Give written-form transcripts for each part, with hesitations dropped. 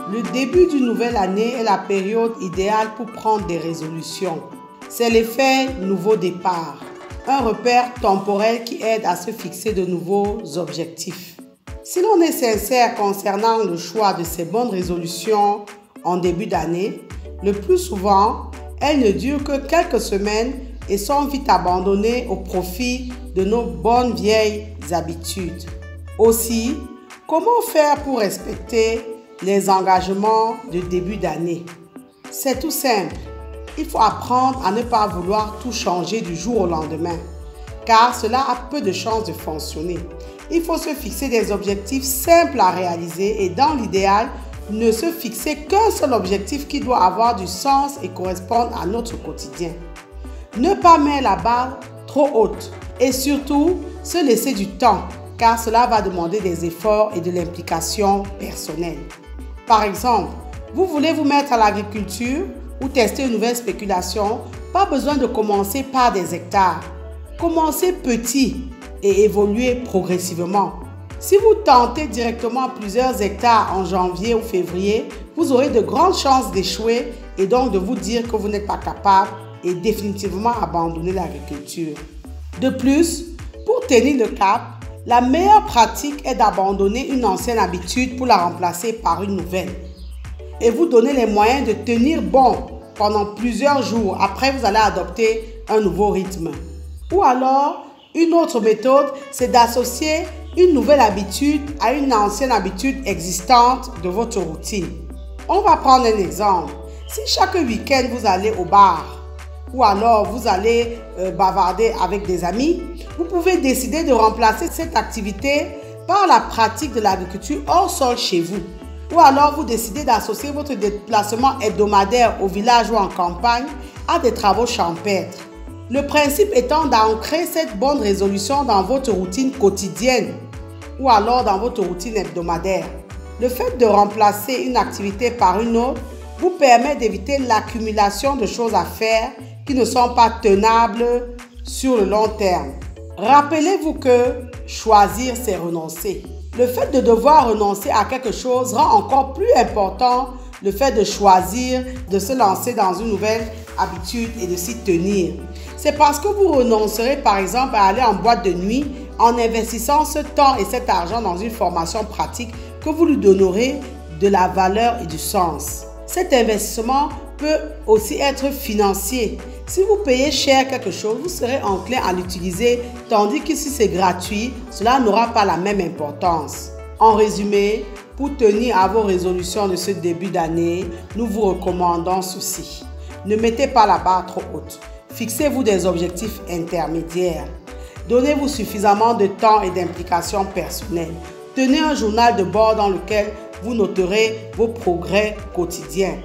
Le début d'une nouvelle année est la période idéale pour prendre des résolutions. C'est l'effet nouveau départ, un repère temporel qui aide à se fixer de nouveaux objectifs. Si l'on est sincère concernant le choix de ces bonnes résolutions en début d'année, le plus souvent, elles ne durent que quelques semaines et sont vite abandonnées au profit de nos bonnes vieilles habitudes. Aussi, comment faire pour respecter les engagements de début d'année? C'est tout simple. Il faut apprendre à ne pas vouloir tout changer du jour au lendemain, car cela a peu de chances de fonctionner. Il faut se fixer des objectifs simples à réaliser et dans l'idéal, ne se fixer qu'un seul objectif qui doit avoir du sens et correspondre à notre quotidien. Ne pas mettre la barre trop haute et surtout se laisser du temps, car cela va demander des efforts et de l'implication personnelle. Par exemple, vous voulez vous mettre à l'agriculture ou tester une nouvelle spéculation, pas besoin de commencer par des hectares. Commencez petit et évoluez progressivement. Si vous tentez directement plusieurs hectares en janvier ou février, vous aurez de grandes chances d'échouer et donc de vous dire que vous n'êtes pas capable et définitivement abandonner l'agriculture. De plus, pour tenir le cap, la meilleure pratique est d'abandonner une ancienne habitude pour la remplacer par une nouvelle. Et vous donner les moyens de tenir bon pendant plusieurs jours. Après, vous allez adopter un nouveau rythme. Ou alors, une autre méthode, c'est d'associer une nouvelle habitude à une ancienne habitude existante de votre routine. On va prendre un exemple. Si chaque week-end, vous allez au bar ou alors vous allez bavarder avec des amis, vous pouvez décider de remplacer cette activité par la pratique de l'agriculture hors sol chez vous. Ou alors vous décidez d'associer votre déplacement hebdomadaire au village ou en campagne à des travaux champêtres. Le principe étant d'ancrer cette bonne résolution dans votre routine quotidienne ou alors dans votre routine hebdomadaire. Le fait de remplacer une activité par une autre vous permet d'éviter l'accumulation de choses à faire qui ne sont pas tenables sur le long terme. Rappelez-vous que choisir, c'est renoncer. Le fait de devoir renoncer à quelque chose rend encore plus important le fait de choisir, de se lancer dans une nouvelle habitude et de s'y tenir. C'est parce que vous renoncerez par exemple à aller en boîte de nuit en investissant ce temps et cet argent dans une formation pratique que vous lui donnerez de la valeur et du sens. Cet investissement peut aussi être financier. Si vous payez cher quelque chose, vous serez enclin à l'utiliser, tandis que si c'est gratuit, cela n'aura pas la même importance. En résumé, pour tenir à vos résolutions de ce début d'année, nous vous recommandons ceci. Ne mettez pas la barre trop haute. Fixez-vous des objectifs intermédiaires. Donnez-vous suffisamment de temps et d'implication personnelle. Tenez un journal de bord dans lequel vous noterez vos progrès quotidiens.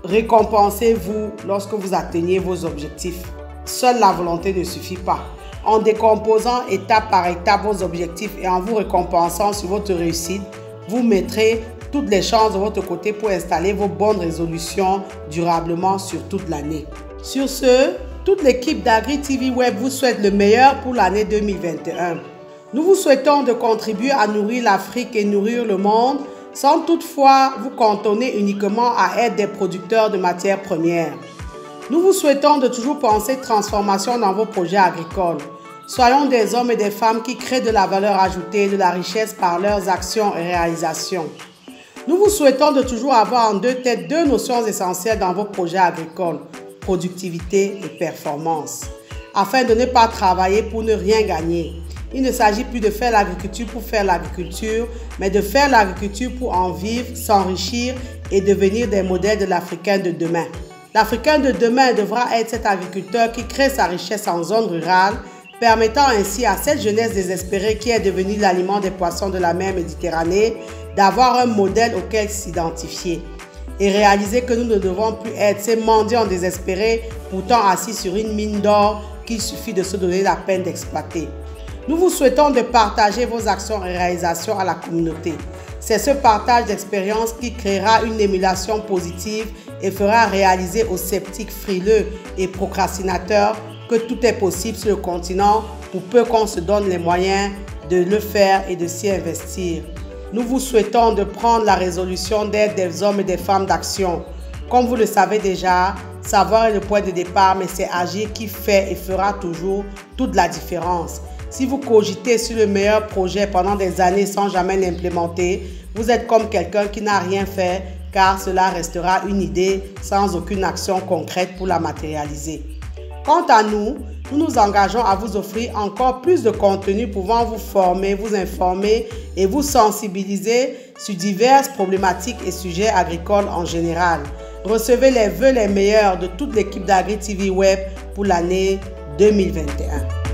Récompensez-vous lorsque vous atteignez vos objectifs. Seule la volonté ne suffit pas. En décomposant étape par étape vos objectifs et en vous récompensant sur votre réussite, vous mettrez toutes les chances de votre côté pour installer vos bonnes résolutions durablement sur toute l'année. Sur ce, toute l'équipe d'Agri TV Web vous souhaite le meilleur pour l'année 2021. Nous vous souhaitons de contribuer à nourrir l'Afrique et nourrir le monde sans toutefois vous cantonner uniquement à être des producteurs de matières premières. Nous vous souhaitons de toujours penser transformation dans vos projets agricoles. Soyons des hommes et des femmes qui créent de la valeur ajoutée, de la richesse par leurs actions et réalisations. Nous vous souhaitons de toujours avoir en deux têtes deux notions essentielles dans vos projets agricoles, productivité et performance, afin de ne pas travailler pour ne rien gagner. Il ne s'agit plus de faire l'agriculture pour faire l'agriculture, mais de faire l'agriculture pour en vivre, s'enrichir et devenir des modèles de l'Africain de demain. L'Africain de demain devra être cet agriculteur qui crée sa richesse en zone rurale, permettant ainsi à cette jeunesse désespérée qui est devenue l'aliment des poissons de la mer Méditerranée d'avoir un modèle auquel s'identifier et réaliser que nous ne devons plus être ces mendiants désespérés pourtant assis sur une mine d'or qu'il suffit de se donner la peine d'exploiter. Nous vous souhaitons de partager vos actions et réalisations à la communauté. C'est ce partage d'expériences qui créera une émulation positive et fera réaliser aux sceptiques frileux et procrastinateurs que tout est possible sur le continent pour peu qu'on se donne les moyens de le faire et de s'y investir. nous vous souhaitons de prendre la résolution d'être des hommes et des femmes d'action. Comme vous le savez déjà, savoir est le point de départ, mais c'est agir qui fait et fera toujours toute la différence. Si vous cogitez sur le meilleur projet pendant des années sans jamais l'implémenter, vous êtes comme quelqu'un qui n'a rien fait, car cela restera une idée sans aucune action concrète pour la matérialiser. Quant à nous, nous nous engageons à vous offrir encore plus de contenu pouvant vous former, vous informer et vous sensibiliser sur diverses problématiques et sujets agricoles en général. Recevez les vœux les meilleurs de toute l'équipe d'Agri TV Web pour l'année 2021.